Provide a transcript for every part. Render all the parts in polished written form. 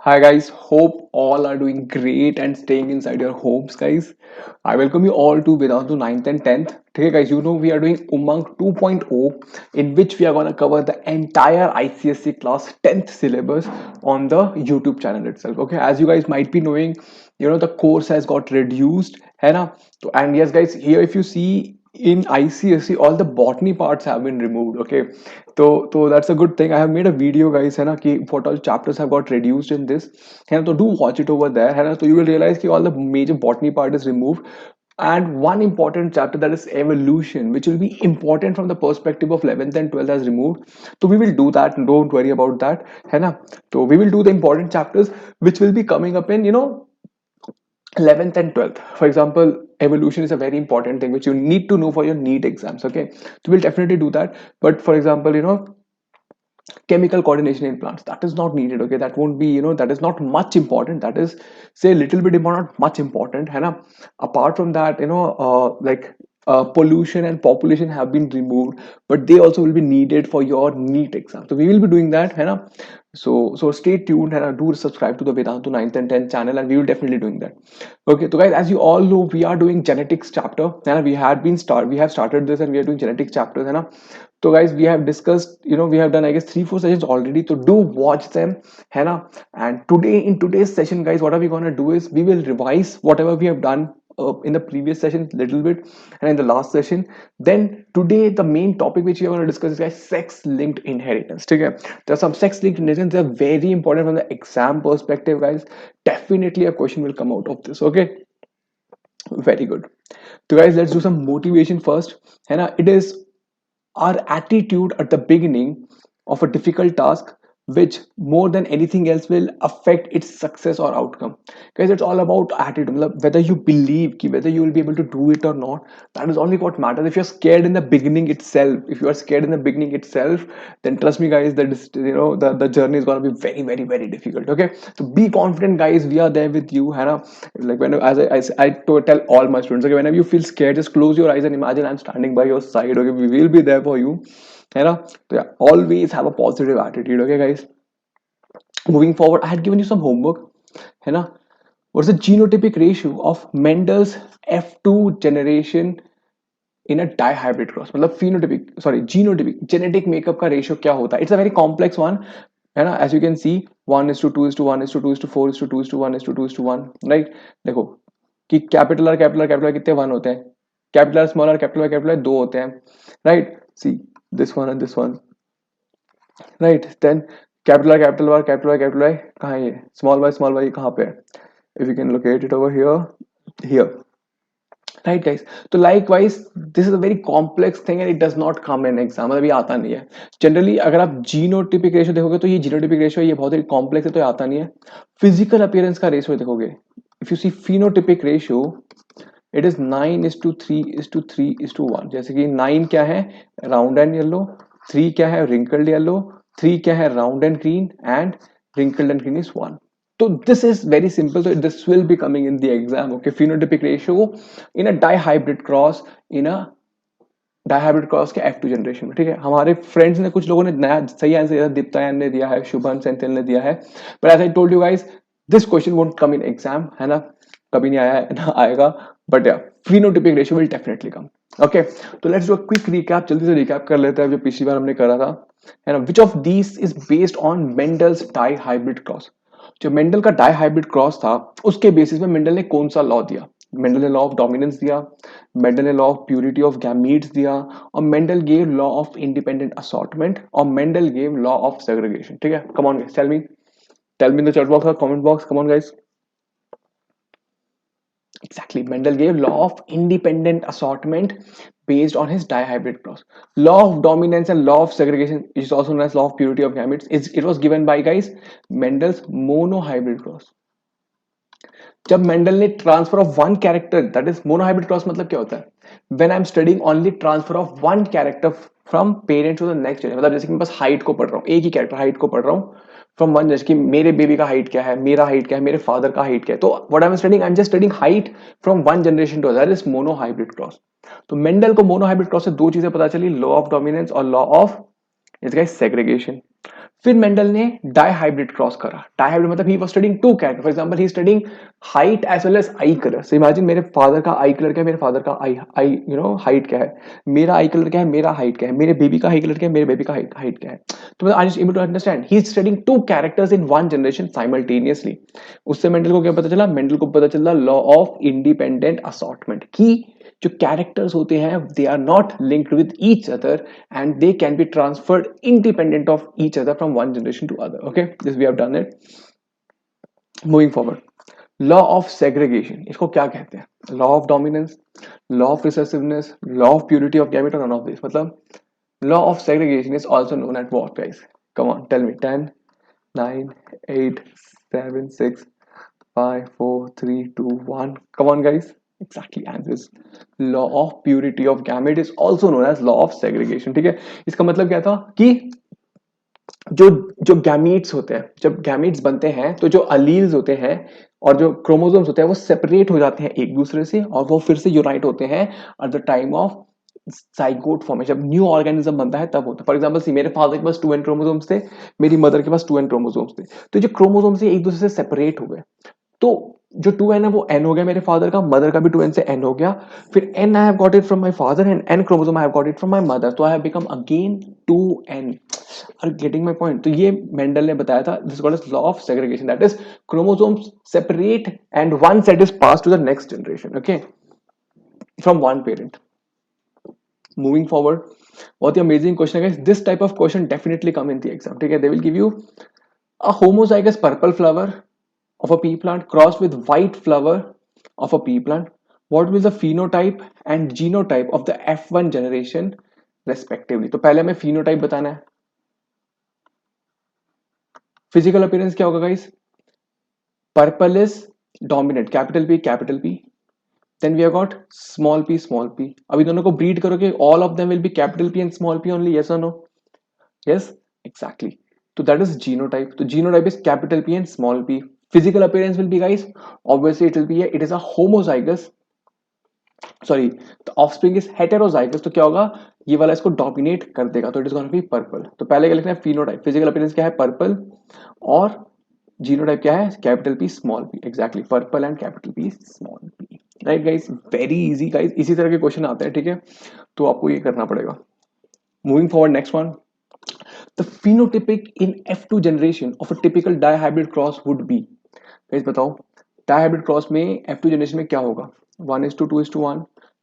Hi guys, hope all are doing great and staying inside your homes guys. I welcome you all to Vedantu 9th and 10th. Okay guys, you know we are doing Umang 2.0 in which we are going to cover the entire ICSE class 10th syllabus on the YouTube channel itself. Okay, as you guys might be knowing, the course has got reduced, hai na? And yes guys, here if you see in ICSE all the botany parts have been removed. Okay, so that's a good thing. I have made a video guys है ना कि what all chapters have got reduced in this है ना, तो do watch it over there है ना, so you will realize कि all the major botany part is removed and one important chapter, that is evolution, which will be important from the perspective of 11th and 12th, has removed. So we will do that, don't worry about that है ना. So we will do the important chapters which will be coming up in 11th and 12th. For example, evolution is a very important thing which you need to know for your NEET exams. Okay, so we'll definitely do that. But for example, chemical coordination in plants, that is not needed. Okay, that won't be, that is not much important. That is, say, a little bit important, not much important है ना. Apart from that, like pollution and population have been removed, but they also will be needed for your NEET exam, so we will be doing that है ना. So stay tuned and do subscribe to the Vedantu 9th and 10th channel, and we will definitely doing that. Okay, so guys, as you all know, we are doing genetics chapter, and we have started this, and we are doing genetics chapters है ना. So guys, we have discussed, we have done, I guess, 3 4 sessions already, so do watch them है ना. And today, in today's session guys, what are we going to do is we will revise whatever we have done in the previous session little bit and in the last session. Then today the main topic which we are going to discuss is guys sex linked inheritance. Okay, there are some sex linked inheritance, they are very important from the exam perspective guys. Definitely a question will come out of this. Okay, very good. So guys, let's do some motivation first है ना. It is our attitude at the beginning of a difficult task which more than anything else will affect its success or outcome. Guys, it's all about attitude. मतलब whether you believe कि whether you will be able to do it or not, that is only what matters. If you're scared in the beginning itself, then trust me guys, that is, the journey is going to be very very very difficult. Okay, so be confident guys, we are there with you है ना. Like when I tell all my students, okay, whenever you feel scared, just close your eyes and imagine I'm standing by your side. Okay, we will be there for you है ना. So yeah, always have a positive attitude. Okay guys, moving forward, I had given you some homework है ना. What's the genotypic ratio of Mendel's F2 generation in a dihybrid cross? मतलब genotypic genetic makeup का ratio क्या होता है? It's a very complex one है ना. As you can see, 1:2:1:2:4:2:1:2:1, right? देखो कि कैपिटल कितने 1 होते हैं, कैपिटल स्मॉल कैपिटल 2 होते हैं, right? See this one and this one, right? Then capital Y कहाँ है, ये स्मॉल वाई कहाँ पे है? If you can locate it over here, right guys. तो likewise this is a very complex thing and it does not come in exam, मतलब ये आता नहीं है जनरली. अगर आप जीनोटिपिक रेशियो देखोगे तो ये जीनोटिपिक रेशियो ये बहुत ही कॉम्प्लेक्स है, तो ये आता नहीं है. फिजिकल अपीयरेंस का रेशियो देखोगे, if you see phenotypic ratio, it is 9:3:3:1. जैसे कि 9 क्या है, राउंड एंड येलो, 3 क्या है, रिंकल्ड येलो, 3 क्या है, round and green, and wrinkled and green is 1. So this is very simple, so this will be coming in the exam. Okay, phenotypic ratio in a dihybrid cross, के F2 generation में. ठीक है, हमारे friends ने, कुछ लोगों ने नया सही आंसर दिया, दीप्तायन ने दिया है, शुभम सेंथिल ने दिया है, but as I told you guys, this question won't come in exam है ना, कभी नहीं आया है ना आएगा, बट या phenotypic ratio will definitely come. Okay, तो let's do a quick recap, जल्दी से रिकैप कर लेते हैं जो पिछली बार हमने करा था है ना. Which of these is based on Mendel's dihybrid cross? जो मेंडल का डाई हाइब्रिड क्रॉस था उसके बेसिस में मेंडल ने कौन सा लॉ दिया? मेंडल ने लॉ ऑफ डोमिनेंस दिया, मेंडल ने law of purity of gametes दिया, और Mendel gave law of independent assortment, और Mendel gave law of segregation. ठीक है, come on guys, tell me in the chat box और comment box, come on guys. Exactly, Mendel gave law of independent assortment based on his dihybrid cross. Law of dominance and law of segregation, which is also known as law of purity of gametes, it was given by guys Mendel's monohybrid cross. जब Mendel ने transfer of one character, that is monohybrid cross, मतलब क्या होता है? When I am studying only transfer of one character from parent to the next generation, मतलब जैसे कि मैं बस हाइट को पढ़ रहा हूँ, एक ही कैरेक्टर हाइट को पढ़ रहा हूँ फ्रॉम वन, जैसे कि मेरे बेबी का हाइट क्या है, मेरा हाइट क्या है, मेरे फादर का हाइट क्या है, तो what I am studying, I am just studying height from one generation to other, that is monohybrid cross. तो मेंडल को मोनोहाइब्रिड क्रॉस से दो चीजें पता चली, लॉ ऑफ डोमिनेंस और law of its guys segregation. फिर मेंडल ने डाई हाइब्रिड क्रॉस करा। डाई हाइब्रिड मतलब he was studying two character, for example he studying height as well as eye colour. So imagine मेरे father का आई colour क्या है, मेरे फादर का आई आई हाइट क्या है, मेरा आई कलर क्या है, मेरा हाइट क्या है, मेरे बेबी का आई कलर क्या है, मेरे बेबी का हाइट क्या है। तो I am able to understand he is studying two characters in one generation simultaneously. उससे मेंडल को क्या पता चला, मेंडल को पता चला लॉ ऑफ इंडिपेंडेंट असॉर्टमेंट की जो कैरेक्टर्स होते हैं they are not linked with each other and they can be transferred independent of each other from one generation to other. Okay, this we have done it. Moving forward, law of segregation इसको क्या कहते हैं? Law of dominance, law of recessiveness, law of purity of gamete, or none of this. मतलब law of segregation is also known as what, guys? Come on, tell me. 10, 9, 8, 7, 6, 5, 4, 3, 2, 1. Come on, guys. Exactly answers. Law of purity of gamete is also known as law of segregation. ठीक है, इसका मतलब क्या था कि जो जो गैमीट्स होते हैं, जब गैमीट्स बनते हैं तो जो अलील्स होते हैं और जो क्रोमोसोम्स होते हैं वो सेपरेट हो जाते हैं एक दूसरे से और वो फिर से यूनाइट होते हैं at the time of zygote formation. जब न्यू ऑर्गेनिज्म बनता है तब होता है। फॉर एग्जांपल सी मेरे फादर के पास 2n क्रोमोसोम्स थे, मेरी मदर के पास 2n क्रोमोसोम्स थे। तो जो क्रोमोसोम्स एक दूसरे से सेपरेट हो गए तो जो 2n है वो n हो गया मेरे फादर का, मदर का भी 2n से n हो गया। फिर n I have got it from my father and n chromosome I have got it from my mother, तो I have become again 2n। Are getting my point? तो ये मेंडल ने बताया था, this called as law of segregation, that is chromosomes separate and one set is pass to the next generation, okay, from one parent. Moving forward, बहुत ही amazing question है this type of question definitely come in the exam. ठीक है, they will give you a homozygous purple flower of a pea plant crossed with white flower of a pea plant. What will the phenotype and genotype of the F1 generation respectively? तो पहले हमें phenotype बताना है। Physical appearance क्या होगा guys? Purple is dominant, capital P capital P. Then we have got small p small p. अभी दोनों को breed करोगे, all of them will be capital P and small p only, yes or no? Yes, exactly. So that is genotype. So genotype is capital P and small p. Physical appearance will be, guys, obviously it is a homozygous, sorry, the offspring is heterozygous. तो क्या होगा, ये वाला इसको dominate कर देगा, तो it is gonna be purple. तो पहले क्या लिखना है, फिनोटाइप। फिजिकल अपीयरेंस क्या है, पर्पल, और जीनोटाइप क्या है, capital P small P. Exactly, purple and capital P small P. Right guys, very easy guys, इसी तरह के क्वेश्चन आते हैं। ठीक है, तो आपको ये करना पड़ेगा। Moving forward, next one, the phenotypic in F2 generation of a typical dihybrid cross would be, guys बताओ, dihybrid cross में F2 generation में क्या होगा? 1:2:1,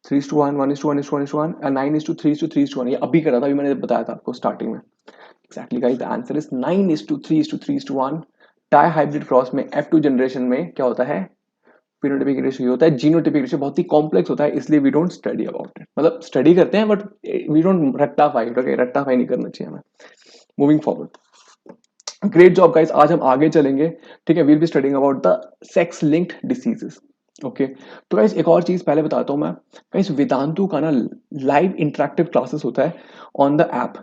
3:1, 1:1:1:1 and 9:3:3:1। ये अभी करा था, अभी मैंने बताया था आपको स्टार्टिंग में। Exactly guys, the answer is 9:3:3:1। dihybrid cross में F2 generation में क्या होता है, phenotypic रेशियो होता है। जीनोटिपिक रेशियो बहुत ही कॉम्प्लेक्स होता है, इसलिए we don't study about it. मतलब स्टडी करते हैं बट वी डोंट रट्टाफाई। ओके, रट्टाफाई नहीं करना चाहिए हमें। Moving forward, great job guys. आज हम आगे चलेंगे। ठीक है, we'll be studying about the sex linked diseases. Okay, तो गाइस एक और चीज पहले बताता हूं मैं। गाइस वेदांतु का ना लाइव इंटरेक्टिव क्लासेस होता है on the app.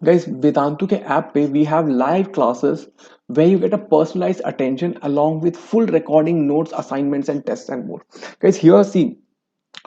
Guys Vedantu के ऐप पे we have live classes where you get a personalized attention along with full recording, notes, assignments and tests and more. Guys, here see,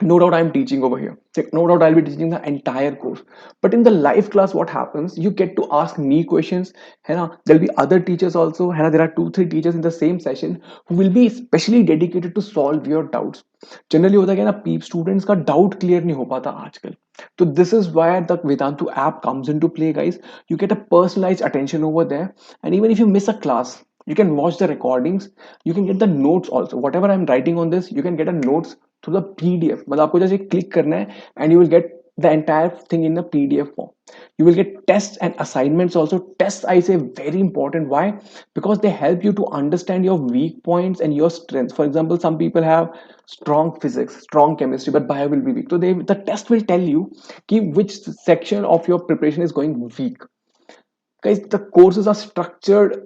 no doubt I am teaching over here, no doubt I'll be teaching the entire course, but in the live class what happens, you get to ask me questions, है ना, there'll be other teachers also, है ना, there are 2-3 teachers in the same session who will be specially dedicated to solve your doubts. Generally होता है ना, पीप students का doubt clear नहीं हो पाता आजकल, तो this is where the Vedantu app comes into play guys. You get a personalised attention over there and even if you miss a class you can watch the recordings, you can get the notes also, whatever I'm writing on this you can get a notes through the PDF। मतलब आपको जैसे click करना है and you will get the entire thing in the PDF form। you will get tests and assignments also। Tests I say very important, why? Because they help you to understand your weak points and your strengths। For example, some people have strong physics, strong chemistry, but bio will be weak, so the test will tell you ki which section of your preparation is going weak। guys, the courses are structured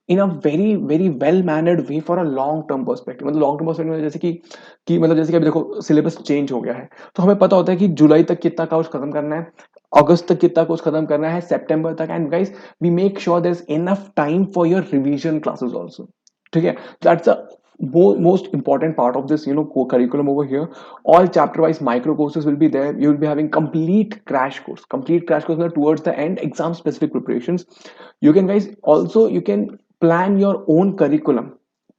in a very well mannered way for a long term perspective। मतलब long term perspective में जैसे कि मतलब जैसे कि अभी देखो syllabus change हो गया है, तो हमें पता होता है कि जुलाई तक कितना कोर्स खत्म करना है, अगस्त तक कितना कोर्स खत्म करना है, सितंबर तक। And guys we make sure there is enough time for your revision classes also. ठीक है, that's a most important part of this, curriculum over here. All chapter wise micro courses will be there. You will be having complete crash course towards the end, exam specific preparations. You can guys also, you can plan your own curriculum.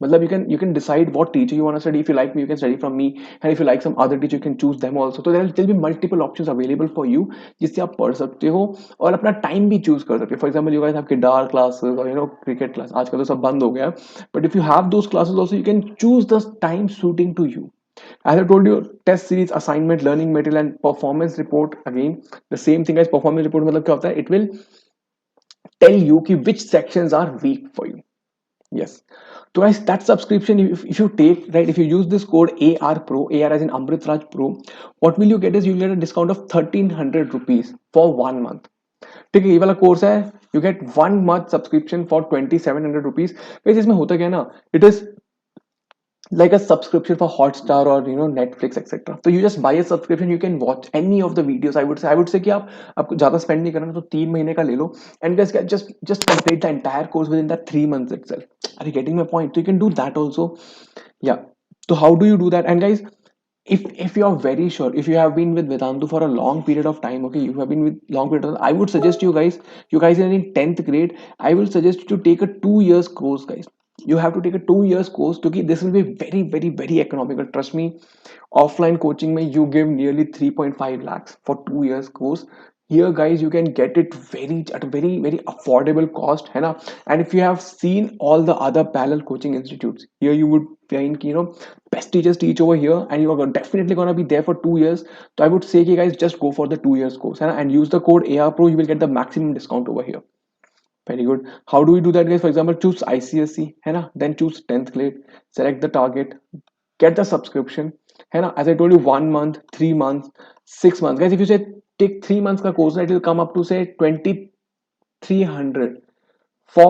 मतलब you can decide what teacher you want to study. If you like me, you can study from me, and if you like some other teacher, you can choose them also. So there'll be multiple options available for you, जिससे आप पढ़ सकते हो और अपना time भी choose कर सकते हो. For example you guys have guitar classes और क्रिकेट क्लास, आजकल तो सब बंद हो गया, but if you have those classes also, you can choose the time suiting to you. As I told you, test series, assignment, learning material, and performance report. Again, the same thing as performance report. मतलब क्या होता है? It will tell you कि which sections are weak for you. Yes. So guys, that subscription, if you take, right, if you use this code AR Pro, AR as in Amrit Raj Pro, what will you get is, you get a discount of 1300 rupees for 1 month. ठीक है, ये वाला course है, you get 1 month subscription for 2700 rupees. guys, इसमें होता क्या है ना, it is like a subscription for Hotstar or Netflix etc. So you just buy a subscription, you can watch any of the videos. I would say कि आप आपको ज्यादा spend नहीं करना तो 3 महीने का ले लो, and guys just complete the entire course within that 3 months itself. Are you getting my point? So you can do that also. Yeah. So how do you do that? And guys, if you are very sure, if you have been with Vedantu for a long period of time, okay, you have been with long period of time, I would suggest you guys are in 10th grade, I will suggest you to take a 2 years course, guys. You have to take a 2 years course, because this will be very very very economical. Trust me, offline coaching mein you give nearly 3.5 lakhs for 2 years course. Here guys, you can get it at a very very affordable cost, है ना. And if you have seen all the other parallel coaching institutes, here you would find best teachers teach over here, and you are definitely gonna be there for 2 years. So I would say guys, just go for the 2 years course, है ना, and use the code AR Pro. You will get the maximum discount over here. Very good. How do we do that, guys? For example, choose ICSE, है ना, then choose 10th grade, select the target, get the subscription, है ना. As I told you, 1 month, 3 months, 6 months, guys. If you say take 3 months का course, it will come up to say 2300 for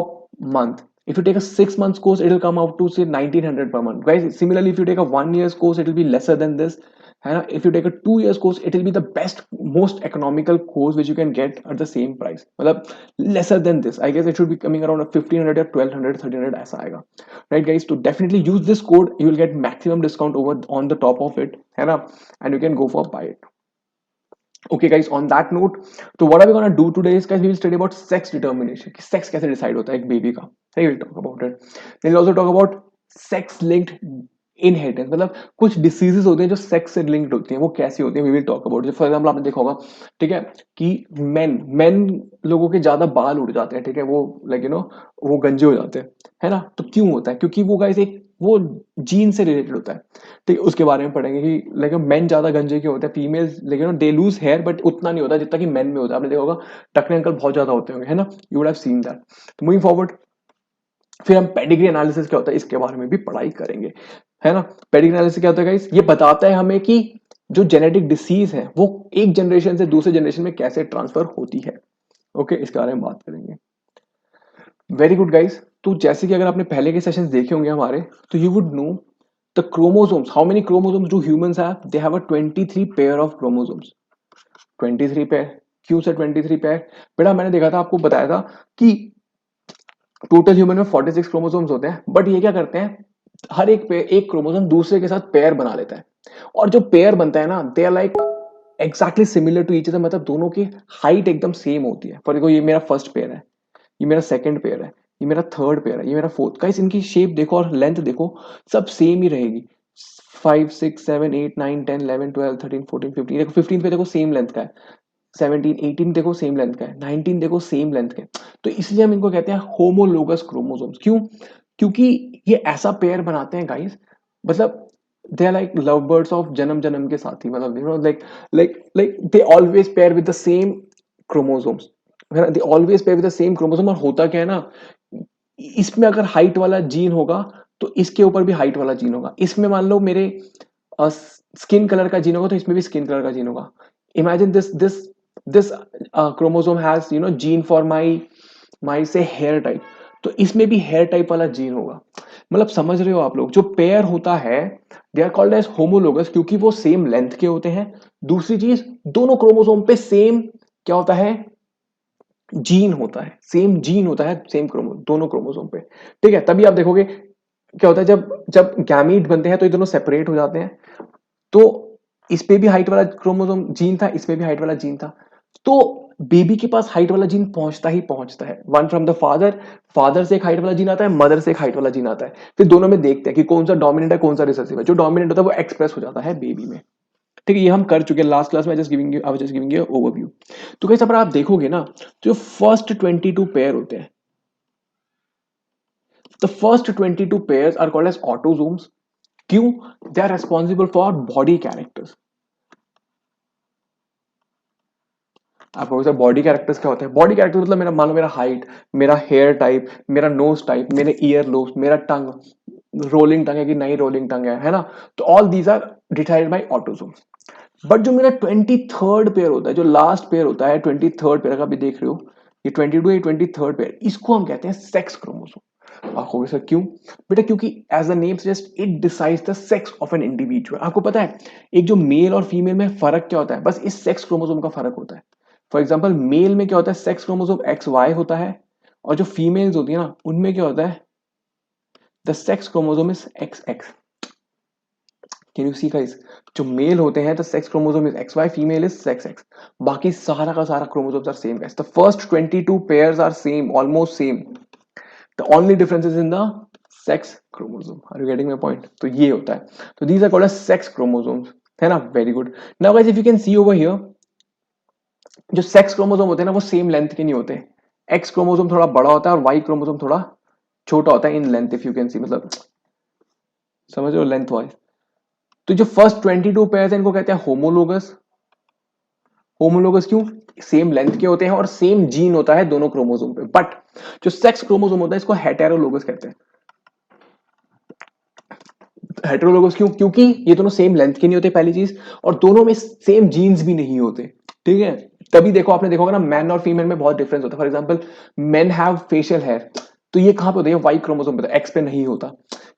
month. If you take a 6 months course, it will come out to say 1900 per month, guys. Similarly, if you take a 1 year's course, it will be lesser than this, है ना. If you take a 2 years course, it will be the best, most economical course which you can get at the same price. मतलब lesser than this, I guess it should be coming around 1500 or 1200, 1300 ऐसा आएगा, right guys. To definitely use this code, you will get maximum discount over on the top of it, है ना, and you can go for buy it. Okay guys, on that note, so what are we going to do today is, guys, we will study about sex determination. Sex कैसे decide होता है एक baby का. We will talk about it. Then we'll also talk about sex linked inheritance. मतलब कुछ diseases होते हैं जो sex से linked होती हैं, वो कैसी होती हैं, we will talk about it. For example, आपने देखा होगा, ठीक है, कि men लोगों के ज्यादा बाल उड़ जाते हैं, ठीक है, वो like वो गंजे हो जाते हैं, है ना. तो क्यों होता है? क्योंकि वो guys एक वो जीन से रिलेटेड होता है. ठीक है, उसके बारे में पढ़ेंगे कि लाइक मेन ज्यादा गंजे के होते हैं, फीमेल्स लेकिन दे लूज हेयर बट उतना नहीं होता जितना कि मेन में होता है. आपने देखा होगा टकने अंकल बहुत ज्यादा होते होंगे, है ना. You would have seen that. तो मूविंग फॉरवर्ड, फिर हम पेडिग्री एनालिसिस क्या होता है इसके बारे में भी पढ़ाई करेंगे, है ना. पेडिग्री एनालिसिस क्या होता है गाइस? ये बताता है हमें कि जो जेनेटिक डिसीज है वो एक जनरेशन से दूसरे जनरेशन में कैसे ट्रांसफर होती है. ओके, इसके बारे में बात करेंगे. Very good guys. तो जैसे कि अगर आपने पहले के सेशंस देखे होंगे हमारे, तो you would know the chromosomes, how many chromosomes do humans have? They have a 23 pair of chromosomes. 23 pair. क्यों से 23 pair? बेटा मैंने देखा था, आपको बताया था कि टोटल ह्यूमन में 46 क्रोमोसोम्स होते हैं, बट ये क्या करते हैं, हर एक क्रोमोसोम दूसरे के साथ पेयर बना लेता है, और जो पेयर बनता है ना, they are like exactly similar to each other. मतलब दोनों की हाइट एकदम सेम होती है. फॉर देखो, ये मेरा फर्स्ट पेयर है, ये मेरा सेकंड पेयर है, ये मेरा थर्ड पेयर है, ये मेरा फोर्थ. गाइस, इनकी शेप देखो और लेंथ देखो, सब सेम ही रहेगी. 5 6 7 8 9 10 11 12 13 14 15, देखो 15 पे देखो सेम लेंथ का है. 17 18 देखो सेम लेंथ का है. 19 देखो सेम लेंथ का है. तो इसलिए हम इनको कहते हैं होमोलोगस क्रोमोसोम्स. क्यों? क्योंकि ये ऐसा पेयर बनाते हैं गाइस, मतलब they are like love birds of जन्म जन्म के साथी. मतलब like they always pair with the same chromosomes, they always pair with the same chromosome. और होता क्या है ना, इसमें अगर हाइट वाला जीन होगा तो इसके ऊपर भी हाइट वाला जीन होगा. इसमें मान लो मेरे स्किन कलर का जीन होगा तो इसमें भी स्किन कलर का जीन होगा. Imagine this chromosome has gene for my से हेयर टाइप, तो इसमें भी हेयर टाइप वाला जीन होगा. मतलब समझ रहे हो आप लोग, जो पेयर होता है they are called as homologous, क्योंकि वो सेम लेंथ के होते हैं. दूसरी चीज, दोनों क्रोमोसोम पे सेम क्या होता है, जीन होता है, सेम जीन होता है, सेम दोनों क्रोमोसोम पे. ठीक है, तभी आप देखोगे क्या होता है जब जब गैमीट बनते हैं तो ये दोनों सेपरेट हो जाते हैं, तो इस पे भी हाइट वाला क्रोमोसोम जीन था, इसमें भी हाइट वाला जीन था, तो बेबी के पास हाइट वाला जीन पहुंचता ही पहुंचता है, one from the father, father से एक हाइट वाला जीन आता है, मदर से एक हाइट वाला जीन आता है, फिर दोनों में देखते हैं कि कौन सा डोमिनेंट है कौन सा रिसेसिव है, जो डोमिनेंट होता है वो एक्सप्रेस हो जाता है बेबी में। ठीक है, ये हम कर चुके हैं लास्ट क्लास में, just giving you I was just giving you overview. तो कैसे अगर आप देखोगे ना, जो फर्स्ट 22 पेयर होते हैं, the first 22 pairs are called as autosomes. क्यों? They are responsible for body characters. आपको सर बॉडी कैरेक्टर्स क्या होते हैं? बॉडी कैरेक्टर मतलब मेरा, मान लो मेरा हाइट, मेरा हेयर टाइप, मेरा नोज टाइप, मेरे ईयर लोब्स, मेरा टंग, रोलिंग टंग है कि नहीं रोलिंग टंग है ना, तो all these are decided by autosomes. But जो मेरा 23rd पेयर होता है, जो लास्ट पेयर होता है 23rd पेयर का, अभी देख रहे हो ये 22 है, 23rd पेयर, इसको हम कहते हैं सेक्स क्रोमोसोम। आपको सर क्यों? बेटा क्योंकि as the name suggest it decides the sex of an individual. आपको पता है एक जो मेल और फीमेल में फर्क क्या होता है? बस इस सेक्स क्रोमोसोम का फर्क होता है। फॉर एग्जाम्पल मेल में क्या होता है, सेक्स क्रोमोसोम एक्स वाई होता है, और जो फीमेल्स होती है ना उनमें क्या होता है, the sex chromosome is X X. Can you see guys? जो मेल होते हैं the sex chromosome is X Y, female is sex X, बाकी सारा का सारा chromosomes are same guys, the first 22 pairs are same, almost same, the only difference is in the sex chromosome. Are you getting my point? तो ये होता है, तो these are called as sex chromosomes, है ना? Very good. Now guys if you can C over here, जो sex chromosome होते हैं ना वो सेम लेंथ के नहीं होते। एक्स क्रोमोसोम थोड़ा बड़ा होता है और वाई क्रोमोसोम थोड़ा छोटा होता है in length, if you can सी, मतलब समझ रहे हो लेंथ वाइज। तो जो फर्स्ट 22 पेयर्स हैं इनको कहते हैं होमोलोगस। होमोलोगस क्यों? सेम लेंथ के होते हैं और सेम जीन होता है दोनों क्रोमोसोम पे। बट जो सेक्स क्रोमोसोम होता है इसको हेटेरोलोगस कहते हैं। हेटेरोलोगस क्यों? क्योंकि ये दोनों सेम लेंथ के नहीं होते पहली चीज, और दोनों में सेम जीन्स भी नहीं होते। ठीक है, तभी देखो आपने देखा होगा ना मैन और फीमेल में बहुत डिफरेंस होता है। For example men have facial hair, तो ये कहां पे होता है? वाई क्रोमोसोम पे, एक्स पे नहीं होता।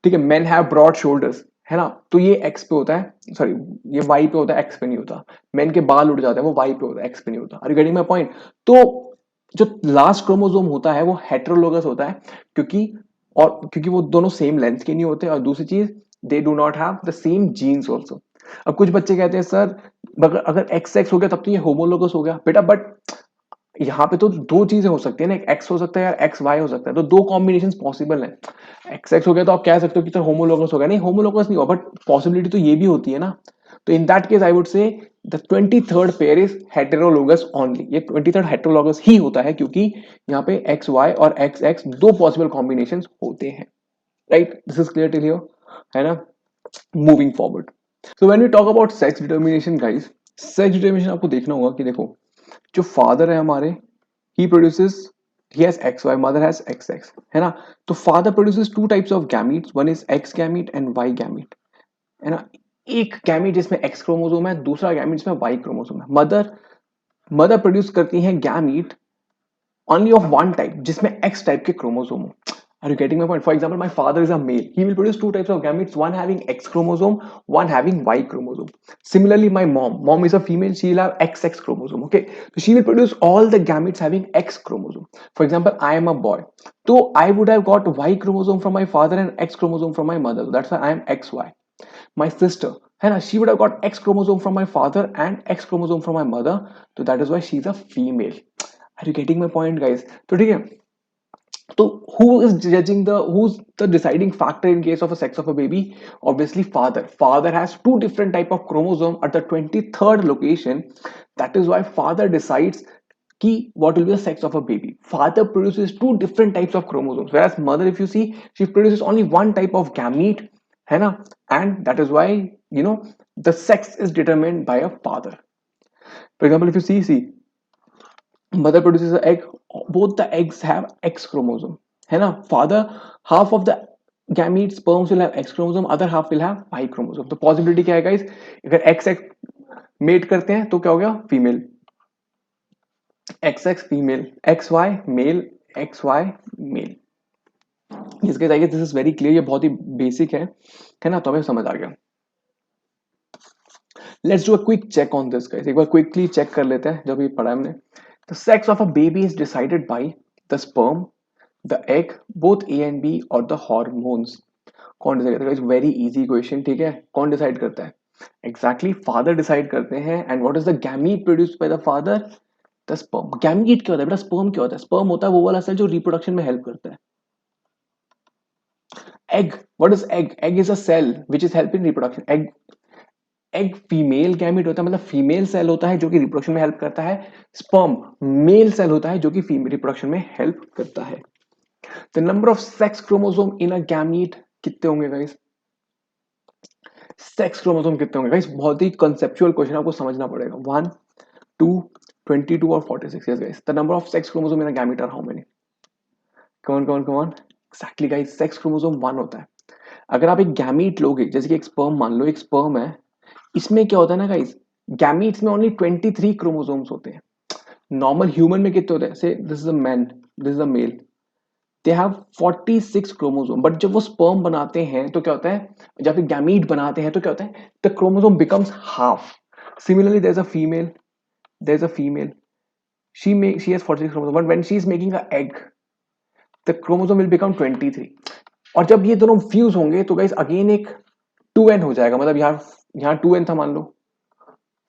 ठीक है, मेन हैव ब्रॉड शोल्डर्स, है ना, तो ये एक्स पे होता है, सॉरी ये वाई पे होता है, एक्स पे नहीं होता। मेन के बाल उड़ जाते हैं, वो वाई पे होता है, एक्स पे नहीं होता। Are you getting my point? तो जो लास्ट क्रोमोसोम होता है वो हेटेरोलोगस होता है, क्योंकि और क्योंकि वो दोनों सेम लेंथ के नहीं होते, और दूसरी चीज they do not have the same genes also. अब कुछ बच्चे कहते हैं सर अगर अगर एक्स एक्स हो गया तब तो ये होमोलोगस हो गया। बेटा बट यहाँ पे तो दो चीजें हो सकती है ना, एक एक्स हो सकता है या एक्स वाई हो सकता है, तो दो कॉम्बिनेशन पॉसिबल है। एक्स एक्स हो गया तो आप कह सकते हो कि सर होमोलोगस हो गया, नहीं होमोलोगस नहीं हुआ, बट पॉसिबिलिटी तो ये भी होती है ना। तो in that case I would say the 23rd pair is heterologous only. ये 23rd हेटेरोलोगस ही होता है क्योंकि यहाँ पे एक्स वाई और एक्स एक्स दो पॉसिबल कॉम्बिनेशन होते हैं। Right, this is clear till here, है ना? Moving forward, so when we talk about sex determination guys, sex determination आपको देखना होगा कि देखो जो फादर है हमारे, he produces, he has xy, mother has xx, है ना? तो father produces two types of gametes, one is X gamete and Y gamete, है ना? एक गैमीट जिसमें एक्स क्रोमोसोम है, दूसरा गैमीट जिसमें वाई क्रोमोसोम है। मदर मदर प्रोड्यूस करती है gamete only of one type जिसमें X type के क्रोमोसोम हो। Are you getting my point? For example, my father is a male. He will produce two types of gametes, one having X chromosome, one having Y chromosome. Similarly, my mom is a female. She will have XX chromosome. Okay, so she will produce all the gametes having X chromosome. For example, I am a boy, so I would have got Y chromosome from my father and X chromosome from my mother. That's why I am XY. My sister, है ना, she would have got X chromosome from my father and X chromosome from my mother. So that is why she is a female. Are you getting my point, guys? तो ठीक है, तो who is judging the, who's the deciding factor in case of a sex of a baby? Obviously father has two different type of chromosome at the 23rd location. That is why father decides ki what will be the sex of a baby. Father produces two different types of chromosomes, whereas mother, if you see, she produces only one type of gamete, है ना? And that is why, you know, the sex is determined by a father. For example, if you see mother produces an egg, both the eggs have X chromosome, है ना? Father, half of the gamete sperms will have X chromosome, other half will have Y chromosome. तो possibility क्या है guys? अगर x x met करते हैं तो क्या हो गया? Female, X X female, X Y male, X Y male. इसके जाइए, दिस इज वेरी क्लियर, ये बहुत ही बेसिक है ना? तो हमें समझ आ गया। Let's do a quick check on this guys, एक बार क्विकली चेक कर लेते हैं जो भी पढ़ा हमने। The sex of a baby is decided by the sperm, the egg, both A and B, or the hormones. कौन डिसाइड करता है? वेरी इजी क्वेश्चन, ठीक है। कौन डिसाइड करता है? एग्जैक्टली फादर डिसाइड करते हैं। And what is the gamete produced by the father? The sperm. Gamete क्या होता है बेटा? स्पर्म क्या होता है? स्पर्म होता है वो वाला सेल जो रिप्रोडक्शन में हेल्प करता है। Egg, what is egg? Egg is a cell which is help in reproduction. Egg, egg female gamete होता है, मतलब फीमेल सेल होता है जो कि रिप्रोडक्शन में हेल्प करता है। स्पर्म मेल सेल होता है जो कि रिप्रोडक्शन में हेल्प करता है। The number of sex chromosome in a gamete कितने होंगे गाइस? सेक्स क्रोमोसोम कितने होंगे गाइस? बहुत ही कंसेप्चुअल क्वेश्चन, आपको समझना पड़ेगा। 1, 2, 22 और 46। Yes guys, the number of sex chromosome in a gamete are how many? कौन कौन कौन? एक्जैक्टली गाइस, सेक्स क्रोमोसोम 1 होता है। अगर आप एक गैमीट लोगे, जैसे कि एक स्पर्म मान लो, एक स्पर्म है, इसमें क्या होता है ना गाइस, गैमीट्स में ओनली 23 क्रोमोसोम्स होते हैं। नॉर्मल ह्यूमन में कितने होते हैं? Say this is a man, this is a male, they have 46 chromosome. But जब वो स्पर्म बनाते हैं तो क्या होता है, जब फिर गैमीट बनाते हैं तो क्या होता है, the chromosome becomes half. Similarly there is a female, there is a female, she has 46 chromosome, but when she is making a egg, the chromosome will become 23। और जब ये दोनों फ्यूज होंगे तो गाइस अगेन एक 2n हो जाएगा। मतलब यहाँ 2n था मान लो,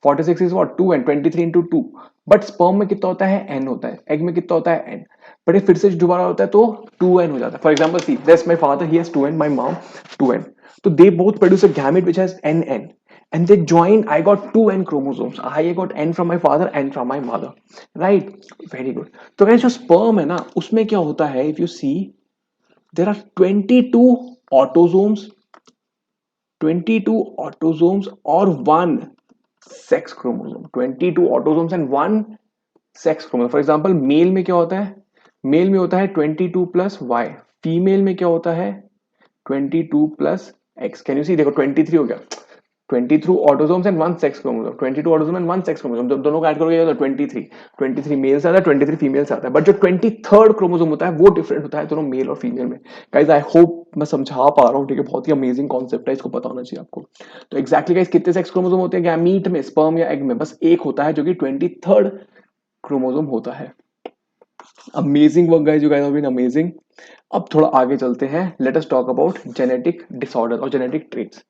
46 is what 2n, 23 into 2। But sperm में कितना होता है? n होता है। एग में कितना होता है? n। बट ये फिर से दोबारा होता है तो 2n हो जाता है। For example see this, my father he has 2n, my mom 2n। तो they both produce a gamete which has nn, and they join, I got 2n chromosomes, I got n from my father, n from my mother, right? Very good। तो guys जो sperm है ना, उसमें क्या होता है, if you see there are 22 autosomes, 22 autosomes और 1 sex chromosome, 22 autosomes and 1 sex chromosome. For example male में क्या होता है? मेल में होता है 22 प्लस वाई। फीमेल में क्या होता है? 22 प्लस एक्स। कैन यू सी, देखो 23 हो गया। 23 autosomes and 1 sex chromosome, 22 autosome and 1 sex chromosome, जब दोनों का ऐड करोगे तो 23, 23 मेल से आता है, 23 फीमेल से आता है। बट जो 23rd क्रोमोसोम होता है वो डिफरेंट होता है दोनों मेल और फीमेल में। गाइस आई होप मैं समझा पा रहा हूँ, ठीक है। बहुत ही अमेजिंग कॉन्सेप्ट है, इसको पता होना चाहिए आपको। तो एक्जैक्टली गाइस कितने सेक्स क्रोमोसोम होते हैं गैमीट में, स्पर्म या एग में? बस एक होता है जो कि 23rd क्रोमोसोम होता है। Amazing work guys, you guys have been amazing. अब थोड़ा आगे चलते हैं, let us talk about genetic disorder और जेनेटिक ट्रेट्स।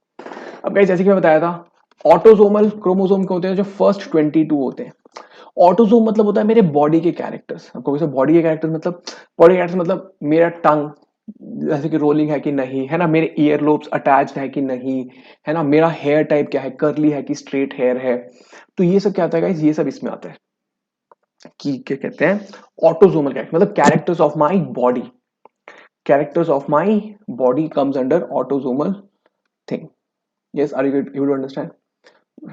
अब गाइस जैसे कि मैं बताया था, ऑटोसोमल क्रोमोसोम के होते हैं जो फर्स्ट 22 होते हैं। ऑटोसोम मतलब होता है मेरे बॉडी के कैरेक्टर्स। आपको कैसे बॉडी के कैरेक्टर्स मतलब, बॉडी कैरेक्टर्स मतलब मेरा टंग जैसे कि रोलिंग है कि नहीं, है ना, मेरे ईयर लोब्स अटैच्ड है कि नहीं, है ना, मेरा हेयर टाइप क्या है, कर्ली है कि स्ट्रेट हेयर है। तो ये सब क्या आता है गाइस, ये सब इसमें आता है कि क्या कहते हैं, ऑटोसोमल कैरेक्टर, मतलब characters of my body, characters of my body comes under autosomal thing. Yes, are you to understand?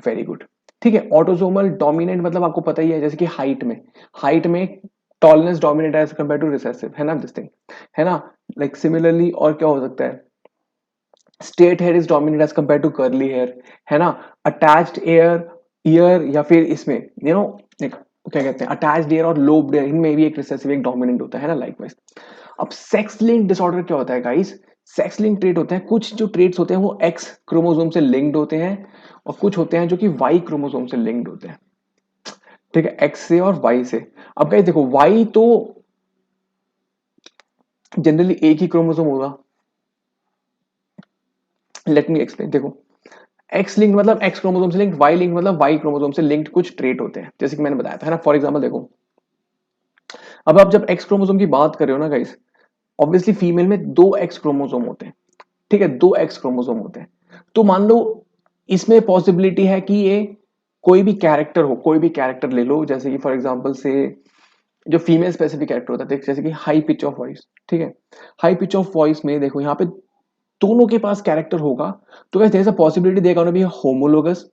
Very good. ठीक है, ऑटोसोमल डोमिनेंट मतलब आपको पता ही है, जैसे कि हाइट में tallness dominate as compare to recessive, है ना, दिस थिंग, है ना। लाइक सिमिलरली और क्या हो सकता है, straight hair is dominate as compare to curly hair, है ना। अटैच्ड एयर ईयर या फिर इसमें क्या कहते हैं, अटैच्ड ईयर और लोब्ड ईयर, इनमें भी एक रिसेसिव एक डोमिनेंट होता है ना, लाइकवाइज। अब सेक्स लिंक डिसऑर्डर क्या होता है गाइस? सेक्स लिंक ट्रेट होते हैं, कुछ जो ट्रेट्स होते हैं वो एक्स क्रोमोसोम से लिंक्ड होते हैं और कुछ होते हैं जो कि वाई क्रोमोसोम से लिंक्ड होते हैं। ठीक है, एक्स से और वाई से। अब गाइस देखो, वाई तो जनरली एक ही क्रोमोसोम होगा। लेट मी एक्सप्लेन, देखो, एक्स लिंक मतलब एक्स क्रोमोसोम से लिंक्ड, वाई लिंक मतलब वाई क्रोमोसोम से लिंक्ड कुछ ट्रेट होते हैं, जैसे कि मैंने बताया था, है ना। फॉर एग्जांपल देखो, अब आप जब एक्स क्रोमोसोम की बात कर रहे हो ना गाइस, ऑब्वियसली फीमेल में 2 एक्स क्रोमोसोम होते हैं। ठीक है, 2 एक्स क्रोमोसोम होते हैं। तो मान लो इसमें पॉसिबिलिटी है कि ये कोई भी कैरेक्टर हो, कोई भी कैरेक्टर ले लो, जैसे कि फॉर एग्जांपल से जो फीमेल स्पेसिफिक कैरेक्टर होता है, जैसे कि हाई पिच ऑफ वॉइस। ठीक है, हाई पिच ऑफ वॉइस में देखो यहाँ पे दोनों के पास कैरेक्टर होगा, तो वैसे there is a possibility they gonna be homologous.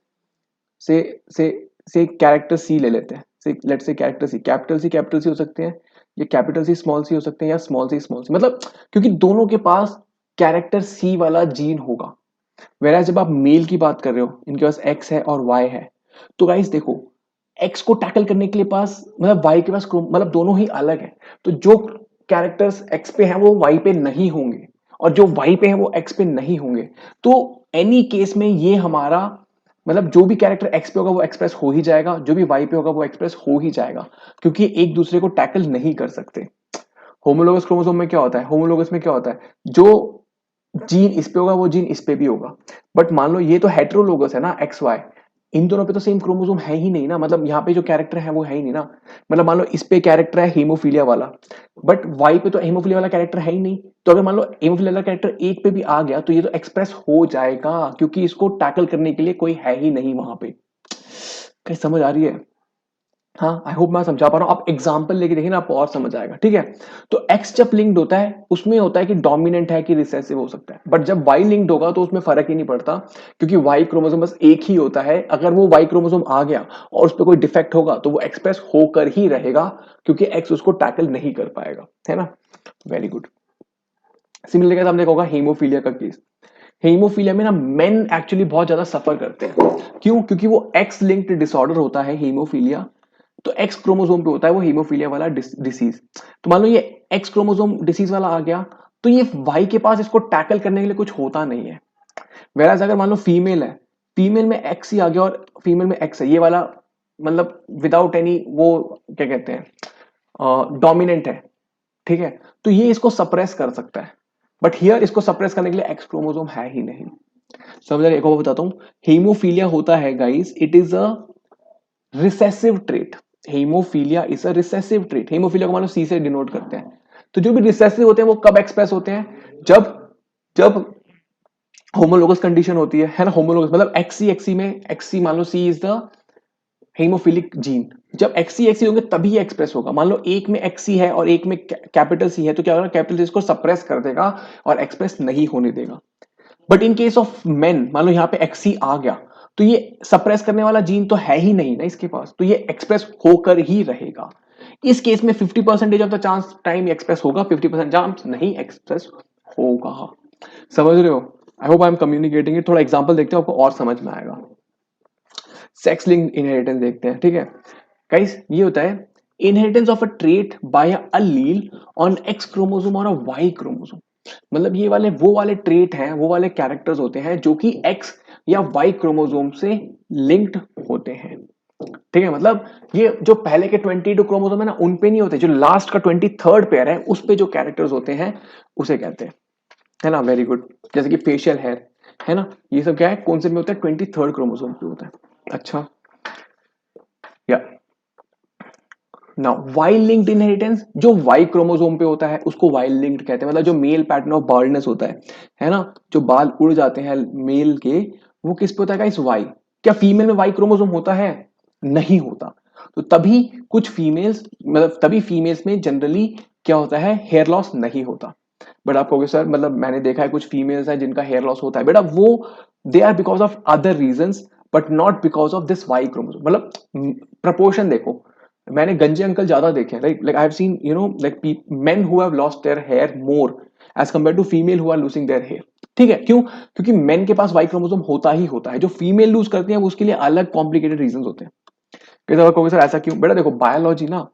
से से से कैरेक्टर सी ले लेते हैं, से लेट से कैरेक्टर सी, कैपिटल सी हो सकते हैं, या कैपिटल सी स्मॉल सी हो सकते हैं, या स्मॉल सी, मतलब क्योंकि दोनों के पास कैरेक्टर सी वाला जीन होगा। वेराज जब आप मेल की बात कर रहे हो, इनके पास एक्स है और वाई है, तो गाइस देखो, एक्स को टैकल करने के लिए पास मतलब वाई के पास मतलब दोनों ही अलग है। तो जो कैरेक्टर्स एक्स पे हैं वो वाई पे नहीं होंगे, और जो वाई पे हैं वो एक्स पे नहीं होंगे। तो एनी केस में ये हमारा मतलब जो भी कैरेक्टर एक्स पे होगा वो एक्सप्रेस हो ही जाएगा, जो भी वाई पे होगा वो एक्सप्रेस हो ही जाएगा, क्योंकि एक दूसरे को टैकल नहीं कर सकते। होमोलोगस क्रोमोसोम में क्या होता है, होमोलोगस में क्या होता है, जो जीन इस पे होगा, वो जीन इस पे भी होगा। बट मान लो ये तो हेट्रोलोगस है ना, एक्स वाई, इन दोनों पे तो सेम क्रोमोसोम है ही नहीं ना, मतलब यहाँ पे जो कैरेक्टर है वो है ही नहीं ना। मतलब मान लो इस पे कैरेक्टर है हीमोफीलिया वाला, बट वाई पे तो हीमोफीलिया वाला कैरेक्टर है ही नहीं। तो अगर मान लो हीमोफीलिया वाला कैरेक्टर एक पे भी आ गया तो ये तो एक्सप्रेस हो जाएगा, क्योंकि इसको टैकल करने के लिए कोई है ही नहीं वहां पे। कहीं समझ आ रही है? हाँ, आई होप मैं समझा पा रहा हूँ। आप एग्जाम्पल लेके देखिए ना, आपको और समझ आएगा, ठीक है। तो एक्स जब लिंक्ड होता है उसमें होता है कि डोमिनेंट है कि रिसेसिव हो सकता है, बट जब वाई लिंक्ड होगा तो उसमें फर्क ही नहीं पड़ता, क्योंकि वाई क्रोमोसोम बस एक ही होता है। अगर वो वाई क्रोमोसोम आ गया और उस पर कोई डिफेक्ट होगा तो वो एक्सप्रेस होकर ही रहेगा, क्योंकि एक्स उसको टैकल नहीं कर पाएगा, है ना। Very good. सिमिलर केस आपने देखा होगा हीमोफीलिया का केस। हीमोफीलिया में ना मेन एक्चुअली बहुत ज्यादा सफर करते हैं। क्यों? क्योंकि वो एक्स लिंक्ड डिसऑर्डर होता है हीमोफीलिया। तो एक्स क्रोमोसोम पे होता है वो हीमोफीलिया वाला डिसीज। तो मान लो ये एक्स क्रोमोसोम डिसीज वाला आ गया, तो ये वाई के पास इसको टैकल करने के लिए कुछ होता नहीं है। वेराज अगर मान लो फीमेल है, फीमेल में एक्स ही आ गया और फीमेल में एक्स है, ये वाला मतलब विदाउट एनी वो क्या कहते हैं डोमिनेंट है, ठीक है, तो ये इसको सप्रेस कर सकता है। बट हियर इसको सप्रेस करने के लिए एक्स क्रोमोसोम है ही नहीं। समझ रहे? एक और बताता हूं। हीमोफीलिया होता है guys, it is a recessive trait. Haemophilia is a recessive trait. Haemophilia को मान लो सी से डिनोट करते हैं। तो जो भी रिसेसिव होते हैं वो कब एक्सप्रेस होते हैं? जब जब होमोलोगस कंडीशन होती है ना। होमोलोगस मतलब एक्सी एक्सी में, एक्सी मान लो सी इज द हेमोफिलिक जीन। जब एक्सी एक्सी होंगे तभी ये एक्सप्रेस होगा। मान लो एक में एक्सी है और एक में कैपिटल सी है, तो क्या होगा, कैपिटल सी इसको सप्रेस कर देगा और एक्सप्रेस नहीं होने देगा। But in case of main, मान लो यहाँ पे एक्सी आ गया, तो ये सप्रेस करने वाला जीन तो है ही नहीं ना इसके पास, तो ये एक्सप्रेस होकर ही रहेगा। इस केस में 50% of the chance time express होगा, 50% चांस नहीं एक्सप्रेस होगा। समझ रहे हो? आई hope I M communicating it. थोड़ा एग्जांपल देखते हैं, आपको और समझ में आएगा। सेक्स लिंक्ड इनहेरिटेंस देखते हैं, ठीक है। गाइस ये होता है inheritance of a trait by a allele on X chromosome और अ वाई क्रोमोसोम। मतलब ये वाले वो वाले ट्रेट हैं, वो वाले कैरेक्टर्स होते हैं जो कि एक्स या वाई क्रोमोसोम से लिंक्ड होते हैं, ठीक है। मतलब ये जो पहले के 22 क्रोमोसोम है ना, उन पे नहीं होते, जो लास्ट का 23rd पेयर है उस पे जो कैरेक्टर्स होते हैं उसे कहते हैं, है ना। Very good. जैसे कि फेशियल हेयर, है ना, ये सब क्या है, कौन से में होता है, 23rd क्रोमोसोम पे होता है। अच्छा, या नाउ वाई लिंक्ड इनहेरिटेंस, जो वाई क्रोमोसोम पे होता है उसको वाई लिंक्ड कहते हैं। मतलब जो मेल पैटर्न ऑफ बाल्डनेस होता है ना, जो बाल उड़ जाते हैं मेल के, वो किस पे होता है, इस वाई। क्या फीमेल में वाई क्रोमोसोम होता है? नहीं होता। तो तभी कुछ फीमेल्स, मतलब तभी फीमेल्स में जनरली क्या होता है, हेयर लॉस नहीं होता। बट आप कहोगे सर, मतलब मैंने देखा है कुछ फीमेल्स है जिनका हेयर लॉस होता है, बेटा वो they are because of other reasons, but not because of this Y chromosome. मतलब प्रपोर्शन देखो, मैंने गंजे अंकल ज्यादा देखे, right, like I have seen like men who have lost their hair more as compare to female who are losing their hair. ठीक है, क्यों? क्योंकि मेन के पास वाई क्रोमोसोम होता ही होता है। जो फीमेल लूज करती है वो उसके लिए अलग कॉम्प्लिकेटेड रीजन होते हैं। कई बार कहोगे सर ऐसा क्यों? बेटा देखो, बायोलॉजी ना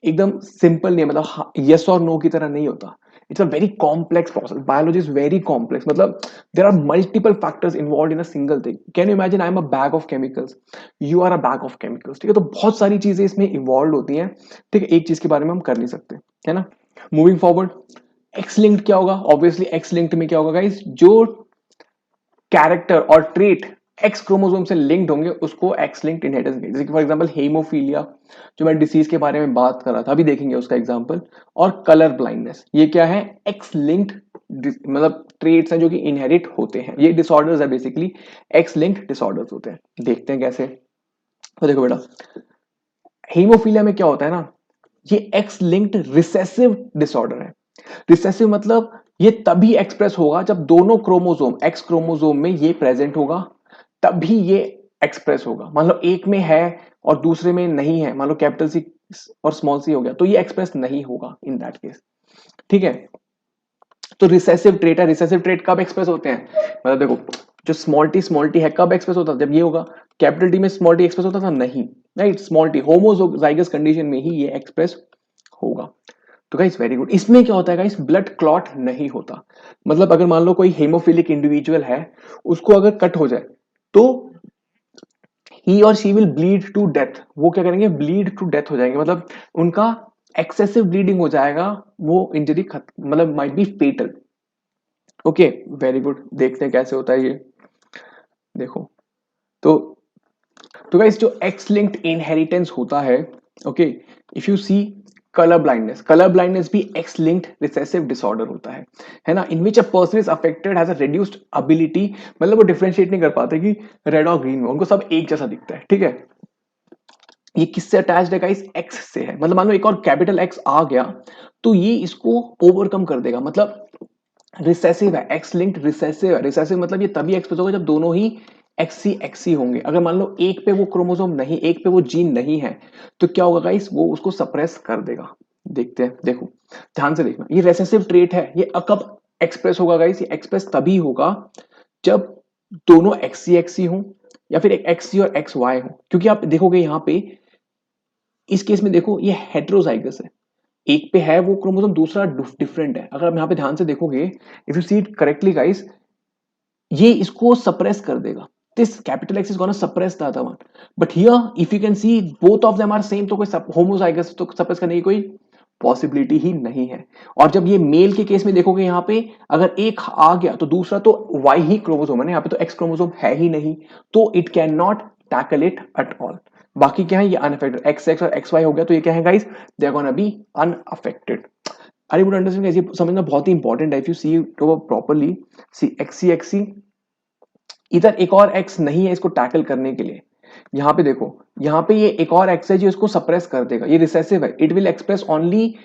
एकदम सिंपल नहीं है, मतलब यस और नो की तरह नहीं होता। It's a very complex process. Biology is very complex, मतलब there are multiple factors involve in a single thing. Can you imagine, I am a bag of chemicals, you are a bag of chemicals, ठीक है। तो बहुत सारी चीजें इसमें involve होती हैं, ठीक है। एक चीज के बारे में हम कर नहीं सकते, है ना। मूविंग फॉरवर्ड, एक्स लिंक्ड क्या होगा? ऑब्वियसली एक्स लिंक्ड में क्या होगा गाइस, जो कैरेक्टर और ट्रेट एक्स क्रोमोसोम से लिंक्ड होंगे उसको एक्स लिंक्ड इनहेरिटेंस कहते हैं। जैसे कि फॉर एग्जांपल हेमोफीलिया, जो मैं डिसीज के बारे में बात कर रहा था, अभी देखेंगे उसका एग्जांपल। और कलर ब्लाइंडनेस, ये क्या है, एक्स लिंक्ड मतलब ट्रेट्स हैं जो कि इनहेरिट होते हैं। ये डिसऑर्डर्स है बेसिकली, एक्स लिंक्ड डिसऑर्डर्स होते हैं। देखते हैं कैसे। तो देखो बेटा, हेमोफीलिया में क्या होता है ना, ये एक्स लिंक्ड रिसेसिव डिसऑर्डर है। रिसेसिव मतलब ये तभी एक्सप्रेस होगा जब दोनों क्रोमोसोम, एक्स क्रोमोसोम में ये प्रेजेंट होगा, तभी ये एक्सप्रेस होगा। मान लो एक में है और दूसरे में नहीं है, मान लो कैपिटल सी और स्मॉल सी हो गया, तो ये एक्सप्रेस नहीं होगा इन दैट केस, ठीक है। तो रिसेसिव ट्रेट है। रिसेसिव ट्रेट कब एक्सप्रेस होते हैं? मतलब देखो, जो स्मॉल टी है कब एक्सप्रेस होता है, जब ये होगा। कैपिटल टी में स्मॉल टी एक्सप्रेस होता था नहीं, right. Small T homozygous condition में ही ये एक्सप्रेस होगा। तो गाइस वेरी गुड। इसमें क्या होता है गाइस, ब्लड क्लॉट नहीं होता। मतलब अगर मान लो कोई हेमोफिलिक इंडिविजुअल है, उसको अगर कट हो जाए तो ही और she will bleed to death. वो क्या करेंगे, ब्लीड टू डेथ हो जाएंगे, मतलब उनका एक्सेसिव ब्लीडिंग हो जाएगा, वो इंजरी मतलब might be fatal. Okay, very good, देखते हैं कैसे होता है ये। देखो, तो गाइस जो एक्स लिंक्ड इनहेरिटेंस होता है, okay, if you see colour blindness भी एक्स लिंक्ड रिसेसिव डिसऑर्डर होता है ना, in which a person is affected has a reduced ability, मतलब वो डिफरेंशिएट नहीं कर पाते कि रेड और ग्रीन में, उनको सब एक जैसा दिखता है, ठीक है। ये किससे अटैच्ड है गाइस? एक्स से है, मतलब मान लो एक और कैपिटल एक्स आ गया तो ये इसको ओवरकम कर देगा, मतलब रिसेसिव है, एक्स लिंक्ड रिसेसिव है। रिसेसिव मतलब ये तभी एक्सप्रेस होगा जब दोनों ही एक्सी होंगे। अगर मान लो एक पे वो क्रोमोसोम नहीं, एक पे वो जीन नहीं है, तो क्या होगा गाइस? वो उसको सप्रेस कर देगा। देखते हैं, देखो ध्यान से देखना, ये रेसेसिव ट्रेट है, ये कब एक्सप्रेस होगा गाइस? ये एक्सप्रेस तभी होगा जब दोनों एक्सी हो, या फिर एक एक्सी और एक्स वाई हो, क्योंकि आप देखोगे यहां पे इस केस में, देखो ये हेट्रोजाइगस है, एक पे है वो क्रोमोसोम, दूसरा डिफरेंट है। अगर आप यहाँ पे ध्यान से देखोगे, if you see it correctly guys, ये इसको सप्रेस कर देगा। This capital X is gonna suppress the other one, but here if you can see both of them are same, तो कोई होमोजाइगस तो सप्रेस करने की कोई पॉसिबिलिटी ही नहीं है। और जब ये मेल के केस में देखोगे, यहाँ पे अगर एक आ गया तो दूसरा तो वाई ही क्रोमोसोम है ना, यहाँ पे तो एक्स क्रोमोसोम है ही नहीं, तो it can not tackle it at all. बाकी क्या है? ये अनअफेक्टेड, एक्स एक्स और एक्स वाई हो गया, तो ये क्या है guys? They are gonna be unaffected. अरे वुड अंडरस्टैंड, ये समझना बहुत ही इंपॉर्टेंट है। If you see it properly, see X C, इधर एक और एक्स नहीं है इसको टैकल करने के लिए। यहाँ पे देखो, यहाँ पे ये एक और एक्स है जो इसको सप्रेस कर देगा, ये रिसेसिव है, it will express only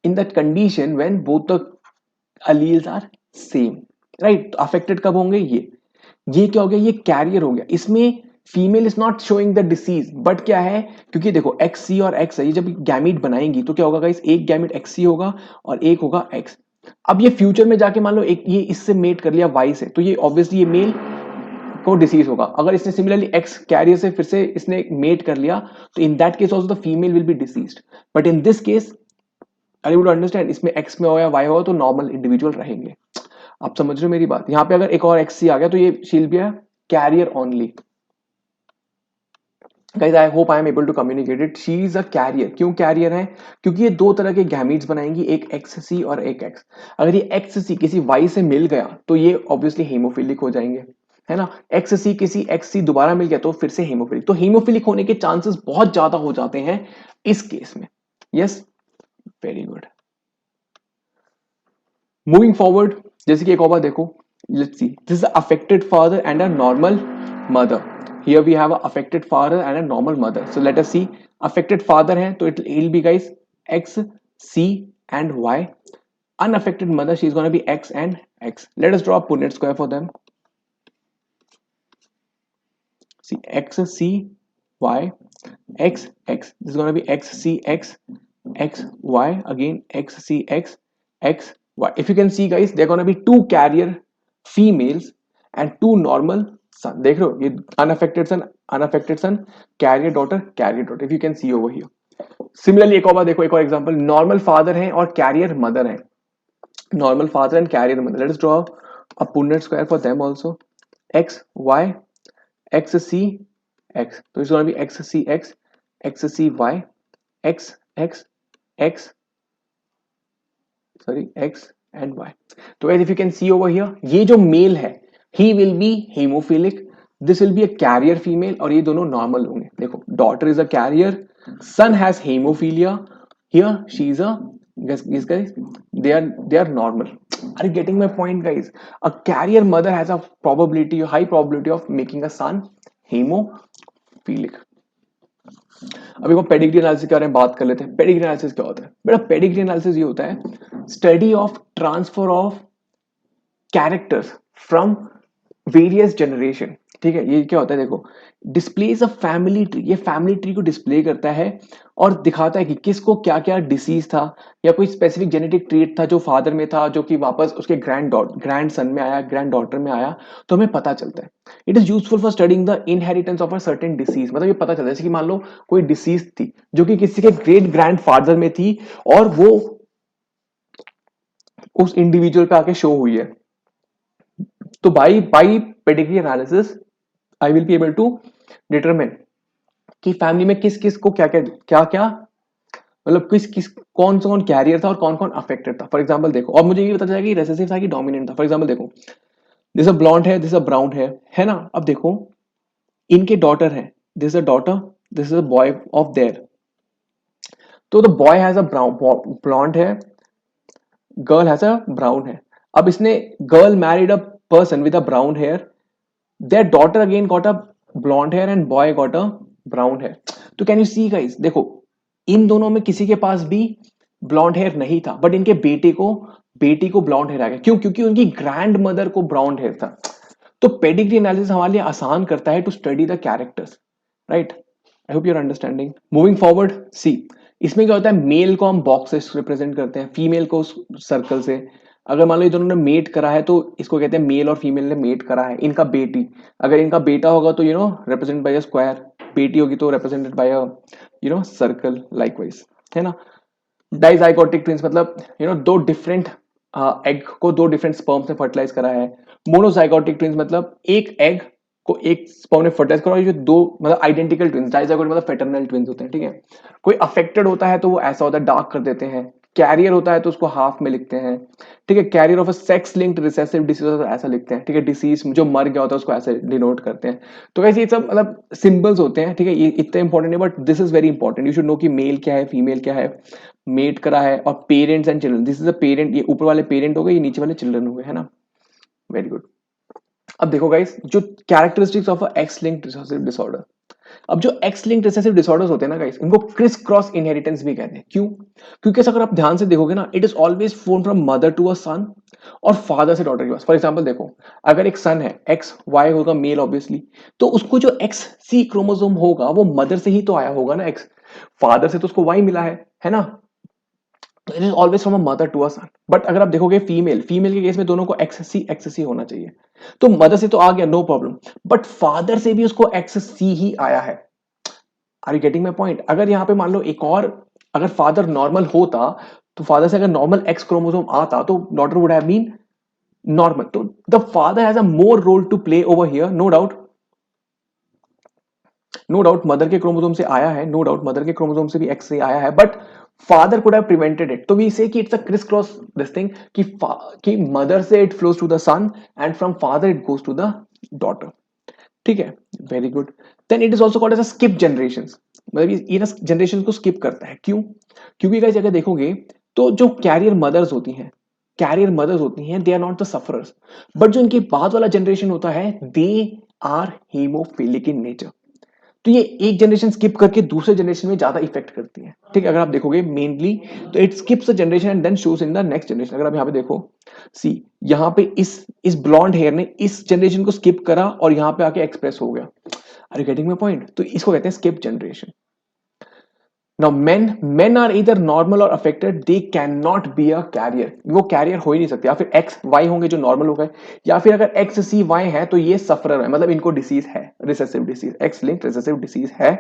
in that condition when both the alleles are same, right. तो अफेक्टेड कब होंगे? ये क्या हो गया? ये कैरियर हो गया, इसमें female is not showing the disease, but क्या है, क्योंकि देखो एक्स सी और एक्स है, ये जब गैमीट बनाएंगी तो क्या होगा गाइस? एक गैमीट एक्स सी होगा और एक होगा एक्स। अब ये फ्यूचर में जाके मान लो एक ये इससे मेट कर लिया वाई से, तो ये ऑब्वियसली ये मेल को डिसीज होगा। अगर इसने सिमिलरली एक्स कैरियर से फिर से इसने मेट कर लिया, तो in that case also the female will be deceased. But in this case, I would understand, इसमें एक्स में हो या वाई हो तो नॉर्मल इंडिविजुअल रहेंगे। आप समझ रहे हो मेरी बात? यहाँ पे अगर एक और एक्स सी आ गया तो ये she'll be carrier only. Guys I hope I am able to communicate it, she is a carrier. क्यों कैरियर है? क्योंकि ये दो तरह के गैमीट्स बनाएंगी, एक एक्स सी और एक एक्स। अगर ये एक्स सी किसी वाई से मिल गया तो ये ऑब्वियसली हेमोफिलिक हो जाएंगे, है ना। एक्स सी किसी एक्स सी दोबारा मिल गया तो फिर से हेमोफिलिक, तो हेमोफिलिक होने के चांसेस बहुत ज्यादा हो जाते हैं इस केस में। Yes, very good. Moving forward, जैसे कि एक और बात देखो, let's see, this is affected father and a normal mother. Here we have a affected father and a normal mother, so let us see. Affected father है तो it will be guys X C and Y. unaffected mother, she's going to be x and x. Let us draw a Punnett square for them. See, x c y x x, this is going to be x c x x y, again x c x x y. If you can see guys, they're going to be two carrier females and two normal son. देख रहे हो, ये unaffected son, carrier daughter, if you can see over here. Similarly एक और बात देखो, एक और एग्जांपल, नॉर्मल फादर है और कैरियर मदर है, normal father and carrier mother. Let us draw a Punnett square for them also. X y x c x, so it's going to be x c x x c y x x x, sorry, x and y. So as if you can see over here, ये जो mail है he will be hemophilic, this will be a carrier female, और ये दोनों normal होंगे। देखो, daughter is a carrier, son has hemophilia, here she is a, guys, they are normal. Are you getting my point guys? A carrier mother has a probability, a high probability of making a son hemophilic. अभी वो pedigree analysis के बारे में बात कर लेते हैं। Pedigree analysis क्या होता है बेटा? पेडिग्री एनालिसिस ये होता है study of transfer of characters from various generation. ठीक है, ये क्या होता है? देखो, डिस्प्लेज अ फैमिली ट्री, ये फैमिली ट्री को डिस्प्ले करता है और दिखाता है कि किसको क्या क्या डिसीज था, या कोई स्पेसिफिक जेनेटिक ट्रेट था जो फादर में था, जो कि वापस उसके ग्रैंड सन में आया, ग्रैंड डॉटर में आया, तो हमें पता चलता है। It is useful for studying the inheritance of a certain disease, मतलब ये पता चलता है, जैसे कि मान लो कोई डिसीज थी जो कि किसी के ग्रेट ग्रैंड फादर में थी और वो उस इंडिविजुअल पे आके शो हुई है, तो by pedigree analysis I will be able to determine कि फैमिली में किस किस को क्या क्या मतलब किस किस कौन सा कौन कैरियर था और कौन कौन अफेक्टेड था। फॉर एग्जाम्पल देखो, और मुझे ये पता चला कि रेसेसिव था कि डोमिनेंट था। फॉर एग्जाम्पल देखो, दिस अ ब्लॉन्ड है, दिस अ ब्राउन है ना। अब देखो इनके डॉटर है, this a daughter, this is a boy of their. तो the boy has a brown blonde है, गर्ल हैज अ ब्राउन है। अब इसने girl married a person with a brown hair, their daughter again got a blonde hair and boy got a brown hair. तो can you see guys, देखो इन दोनों में किसी के पास भी ब्लॉन्ड हेयर नहीं था, बट इनके बेटी को ब्लॉन्ड हेयर आ गया। क्यों? क्योंकि उनकी ग्रैंड मदर को ब्राउन हेयर था। तो पेडिग्री एनालिसिस हमारे लिए आसान करता है to study the characters, right. I hope you are understanding. Moving forward, see इसमें क्या होता है, मेल को हम बॉक्स से रिप्रेजेंट करते हैं, फीमेल को सर्कल से। अगर मान लो ये दोनों ने मेट करा है तो इसको कहते हैं मेल और फीमेल ने मेट करा है। इनका बेटी, अगर इनका बेटा होगा तो रिप्रेजेंट बाय अ स्क्वायर, बेटी होगी तो represented by a circle likewise, है ना। डाइजाइगोटिक ट्विंस मतलब दो डिफरेंट एग को दो डिफरेंट स्पर्म से फर्टिलाइज करा है। मोनोजाइगोटिक ट्विंस मतलब एक एग को एक स्पर्म ने फर्टिलाइज करा, जो दो मतलब आइडेंटिकल ट्विंस। डाइजाइगोटिक मतलब फेटर्नल ट्विंस होते हैं, ठीक है। कोई अफेक्टेड होता है तो वो ऐसा होता है, डार्क कर देते हैं। कैरियर होता है तो उसको हाफ में लिखते हैं, ठीक है। Career of a sex linked recessive disease ऐसा लिखते हैं, ठीक है। डिसीज जो मर गया होता है उसको ऐसे डिनोट करते हैं। तो वैसे ये सब मतलब सिंबल्स होते हैं, ठीक है। ये इतने इंपॉर्टेंट है, but this is very important. You should know कि मेल क्या है, फीमेल क्या है, मेट करा है, और parents and children. This is a parent, ये ऊपर वाले पेरेंट हो गए, ये नीचे वाले चिल्ड्रन हो गए, है ना। Very good. अब देखो गाइस, जो characteristics of x linked recessive disorder. अब जो एक्स लिंक्ड रिसेसिव डिसऑर्डर्स होते हैं ना गाइस, इनको क्रिस क्रॉस इनहेरिटेंस भी कहते हैं। क्यों? क्योंकि अगर आप ध्यान से देखोगे ना, it is always phone from mother to a son और फादर से डॉटर के पास। फॉर एग्जांपल देखो, अगर एक सन है, एक्स वाई होगा मेल ऑब्वियसली, तो उसको जो एक्स सी क्रोमोसोम होगा वो मदर से ही तो आया होगा ना। एक्स फादर से तो उसको वाई मिला है ना। It is always from a mother to a son. But अगर आप देखोगे फीमेल के केस में दोनों को एक्स सी होना चाहिए। तो मदर से तो आ गया, नो प्रॉब्लम, बट फादर से भी उसको एक्स सी ही आया है। Are you getting my point? अगर यहाँ पे मान लो एक और, अगर फादर नॉर्मल होता, तो फादर से अगर नॉर्मल एक्स क्रोमोसोम आता तो daughter would have been normal. तो the father has a more role to play over here, no doubt. No doubt mother के क्रोमोसोम से आया है, नो डाउट मदर के क्रोमोसोम से भी एक्स से आया है, but father could have prevented it. तो वी से कि it's a criss cross this thing, कि मदर से it flows to the son and from father it goes to the daughter, ठीक है। Very good. Then it is also called as a skip generation. मतलब ये ना generation को skip करता है। क्यों? क्योंकि गाइस अगर देखोगे तो जो कैरियर मदर्स होती हैं, they are not the sufferers, but जो इनके बाद वाला जनरेशन होता है, they are hemophilic in nature. तो ये एक जनरेशन स्किप करके दूसरे जनरेशन में ज्यादा इफेक्ट करती है, ठीक है। अगर आप देखोगे मेनली, तो it skips a generation and then shows in the next generation. अगर आप यहाँ पे देखो, सी यहाँ पे इस ब्लॉन्ड हेयर ने इस जनरेशन को स्किप करा और यहाँ पे आके एक्सप्रेस हो गया। Are you getting my point? तो इसको कहते हैं skip generation. Now men are इधर नॉर्मल और affected, they can not be a carrier. वो कैरियर हो ही नहीं सकते। या फिर एक्स वाई होंगे जो नॉर्मल हो गए, या फिर अगर एक्स सी वाई है तो ये सफरर है, मतलब इनको डिसीज है, recessive disease, x linked recessive disease है,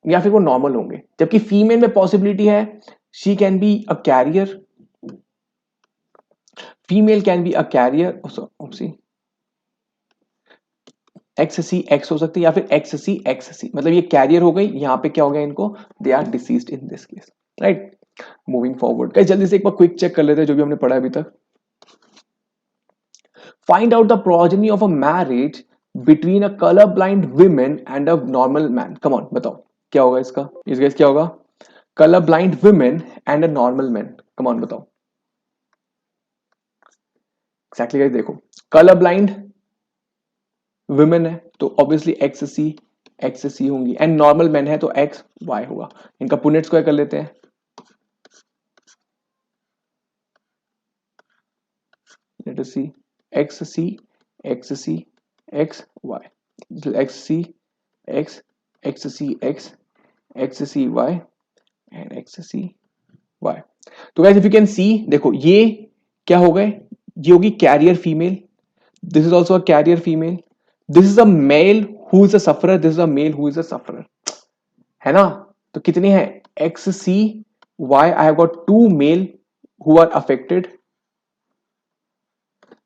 या फिर वो नॉर्मल होंगे। जबकि फीमेल में पॉसिबिलिटी है, she can be a carrier, female can be a carrier, X C X हो सकती है, या फिर एक्स सी, मतलब ये कैरियर हो गई। यहां पे क्या हो गया इनको, they are diseased in this case, right. Moving forward guys, जल्दी से एक बार क्विक चेक कर लेते हैं जो भी हमने पढ़ा अभी तक। Find out the progeny of a marriage between a colour blind women and a normal man. Come on बताओ क्या होगा इसका, इस केस क्या होगा, colour blind women and a normal man. Come on बताओ एक्जैक्टली गाइस। देखो कलर ब्लाइंड वुमेन है तो ऑब्वियसली एक्स सी होंगी, एंड नॉर्मल मैन है तो एक्स वाई होगा। इनका पुनेट स्क्वायर कर लेते हैं। Let us see, X C X C X Y, X C X, X C X, X C Y and X C Y. तो guys if you can see, देखो ये क्या हो गए, ये होगी carrier female, this is also a carrier female, this is a male who is a sufferer, this is a male who is a sufferer, है ना। तो कितने हैं, X C Y, I have got two male who are affected,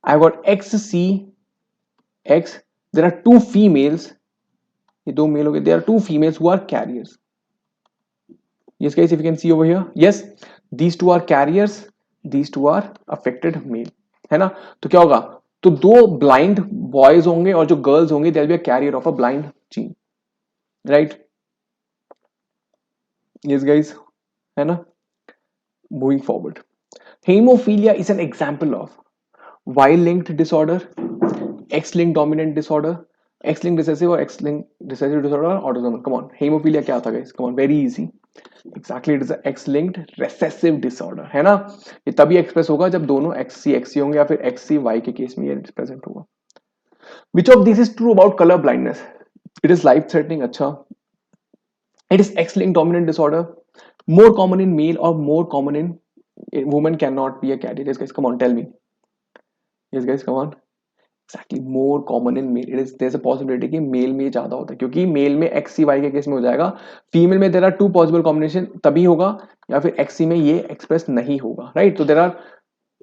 I have got X C X, there are two females, ये दो male हो गए, there are two females who are carriers. Yes guys, if you can see over here, yes, these two are carriers, these two are affected male, है ना? तो क्या होगा, तो दो ब्लाइंड बॉयज होंगे और जो गर्ल्स होंगे they will be a carrier of a blind gene, right? Yes guys, है ना? Moving forward, haemophilia is an example of Y linked disorder, X link dominant disorder, X link recessive और X link recessive disorder, autosomal. Come on, haemophilia क्या था guys? Come on, very easy. Exactly, it is X linked recessive disorder, है ना? ये तभी express होगा जब दोनों एक्स सी होंगे या फिर एक्स सी वाई के केस में ये प्रेजेंट होगा. Which of this is true about colour blindness? It is life threatening. अच्छा, it is X-linked dominant disorder, more common in male or more common in woman cannot be a carrier. Yes guys, come on, tell me. Yes guys, come on. Exactly, more common in male. It is, there's a possibility कि male में ज्यादा होता है, क्योंकि male में X C Y के case में हो जाएगा, फीमेल में there are two possible combination, तभी होगा, या फिर एक्स सी में ये एक्सप्रेस नहीं होगा, राइट? तो there are,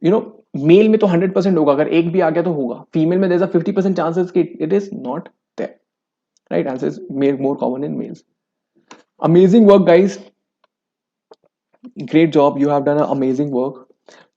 you know, male में तो 100% होगा, अगर एक भी आ गया तो होगा. फीमेल में देर आर 50% चांसेस कि it is not there, right? Answer is male, more common in males. Amazing work guys, great job, you have done amazing work.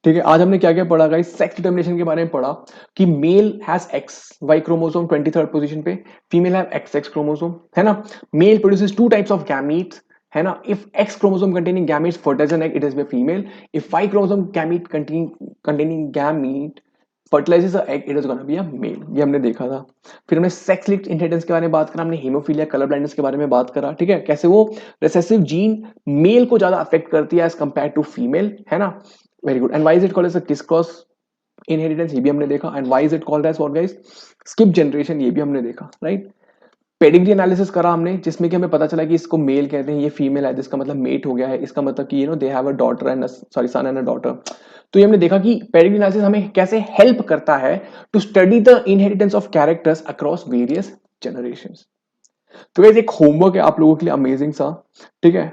ठीक है, आज हमने क्या क्या पढ़ा गाइस? सेक्स डिटर्मिनेशन के बारे में पढ़ा कि male has X Y chromosome 23rd position पे, female have X X chromosome, है ना? Male produces two types of gametes, है ना? If X chromosome containing gametes fertilize an egg, it is a female. If Y chromosome gamete containing gamete fertilizes a egg, it is gonna be a male. ये हमने देखा था. फिर हमने sex linked inheritance के बारे में बात करा, हमने हेमोफीलिया, कलर ब्लाइंडनेस के बारे में बात करा. ठीक है, कैसे वो रिसेसिव जीन मेल को ज्यादा अफेक्ट करती है एज कंपेयर टू फीमेल, है ना? Very good. And why is it called as a criss cross inheritance, ये भी हमने देखा. And why is it called as what guys? Skip generation, ये भी हमने देखा, राइट? पेडिग्री एनालिसिस करा हमने, जिसमें कि हमें पता चला कि इसको मेल कहते हैं, ये फीमेल है, जिसका मतलब मेट हो गया है, इसका मतलब कि they have a daughter and sorry son and a daughter. तो ये हमने देखा कि पेडिग्री एनालिसिस हमें कैसे हेल्प करता है to study the inheritance of characters across various generations. तो गाइस, एक होमवर्क है आप लोगों के लिए अमेजिंग सा. ठीक है,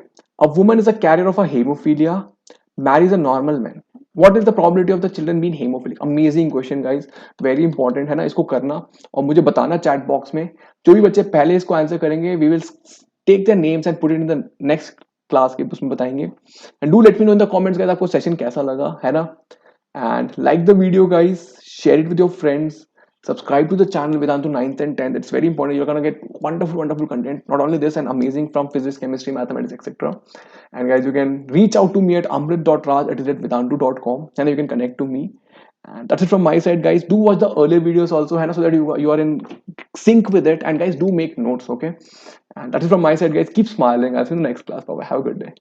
a woman is a carrier of a hemophilia, marries a normal man, what is the probability of the children being hemophilic? Amazing question guys, very important है ना, इसको करना और मुझे बताना चैट बॉक्स में. जो भी बच्चे पहले इसको आंसर करेंगे, we will take their names and put it in the next class के उसमें बताएंगे. And do let me know in the comments guys आपको सेशन कैसा लगा, है ना? And like the video guys, share it with your friends, subscribe to the channel Vedantu 9th and 10th. It's very important, you're gonna get wonderful content, not only this and amazing from physics, chemistry, mathematics, etc. And guys, you can reach out to me at amrit.raj@vedantu.com and you can connect to me. And that's it from my side guys. Do watch the earlier videos also, Hannah, so that you are in sync with it. And guys, do make notes, okay? And that's it from my side guys. Keep smiling. I'll see you in the next class. Bye bye, have a good day.